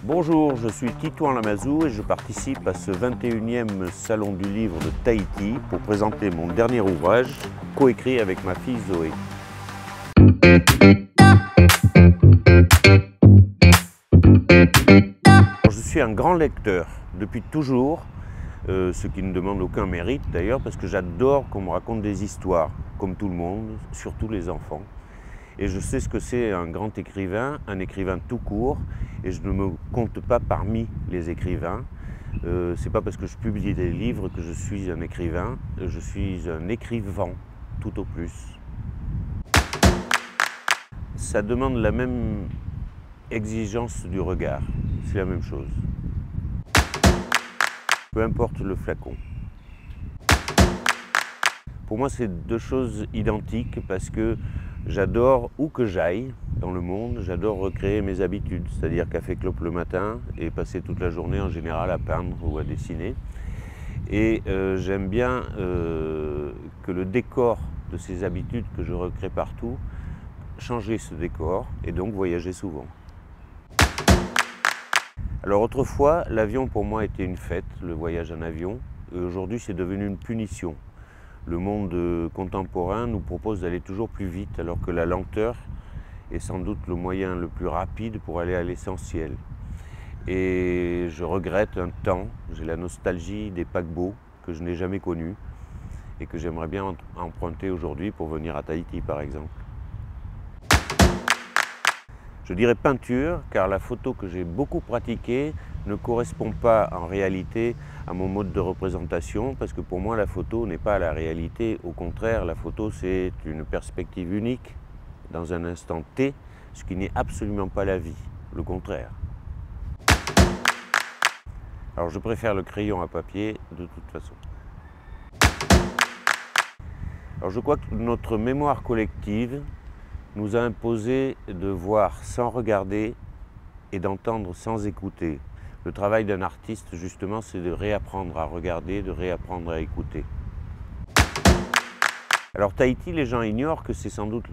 Bonjour, je suis Titouan Lamazou et je participe à ce 21e Salon du Livre de Tahiti pour présenter mon dernier ouvrage, coécrit avec ma fille Zoé. Je suis un grand lecteur depuis toujours, ce qui ne demande aucun mérite d'ailleurs, parce que j'adore qu'on me raconte des histoires, comme tout le monde, surtout les enfants. Et je sais ce que c'est un grand écrivain, un écrivain tout court, et je ne me compte pas parmi les écrivains. C'est pas parce que je publie des livres que je suis un écrivain, je suis un écrivant, tout au plus. Ça demande la même exigence du regard, c'est la même chose. Peu importe le flacon. Pour moi, c'est deux choses identiques parce que j'adore, où que j'aille dans le monde, j'adore recréer mes habitudes, c'est-à-dire café clope le matin et passer toute la journée en général à peindre ou à dessiner. Et j'aime bien que le décor de ces habitudes que je recrée partout, changer ce décor et donc voyager souvent. Alors autrefois, l'avion pour moi était une fête, le voyage en avion, et aujourd'hui c'est devenu une punition. Le monde contemporain nous propose d'aller toujours plus vite alors que la lenteur est sans doute le moyen le plus rapide pour aller à l'essentiel. Et je regrette un temps, j'ai la nostalgie des paquebots que je n'ai jamais connus et que j'aimerais bien emprunter aujourd'hui pour venir à Tahiti par exemple. Je dirais peinture, car la photo que j'ai beaucoup pratiquée ne correspond pas en réalité à mon mode de représentation, parce que pour moi la photo n'est pas la réalité. Au contraire, la photo c'est une perspective unique dans un instant T, ce qui n'est absolument pas la vie, le contraire. Alors je préfère le crayon à papier de toute façon. Alors je crois que notre mémoire collective nous a imposé de voir sans regarder et d'entendre sans écouter. Le travail d'un artiste, justement, c'est de réapprendre à regarder, de réapprendre à écouter. Alors Tahiti, les gens ignorent que c'est sans doute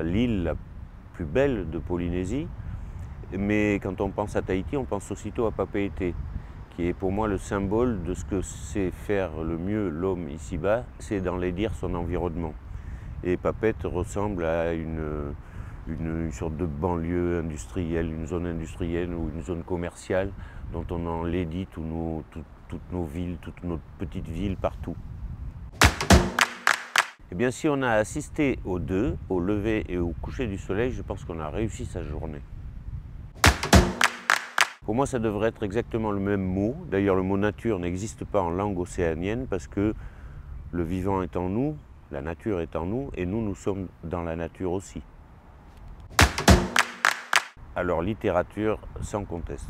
l'île la plus belle de Polynésie, mais quand on pense à Tahiti, on pense aussitôt à Papeete, qui est pour moi le symbole de ce que sait faire le mieux l'homme ici-bas, c'est d'enlaidir son environnement. Et Papeete ressemble à une sorte de banlieue industrielle, une zone industrielle ou une zone commerciale dont on enlaidit toutes nos villes, toutes nos petites villes partout. Eh bien, si on a assisté aux deux, au lever et au coucher du soleil, je pense qu'on a réussi sa journée. Pour moi, ça devrait être exactement le même mot. D'ailleurs, le mot nature n'existe pas en langue océanienne parce que le vivant est en nous, la nature est en nous, et nous sommes dans la nature aussi. Alors, littérature, sans conteste.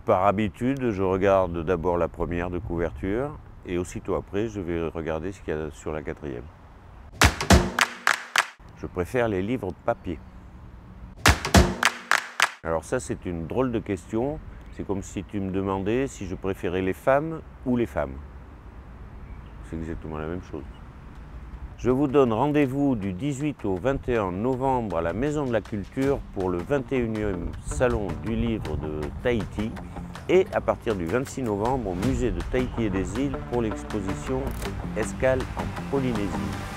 Par habitude, je regarde d'abord la première de couverture, et aussitôt après, je vais regarder ce qu'il y a sur la quatrième. Je préfère les livres papier. Alors ça, c'est une drôle de question. C'est comme si tu me demandais si je préférais les femmes ou les femmes. C'est exactement la même chose. Je vous donne rendez-vous du 18 au 21 novembre à la Maison de la Culture pour le 21e Salon du Livre de Tahiti et à partir du 26 novembre au Musée de Tahiti et des Îles pour l'exposition Escale en Polynésie.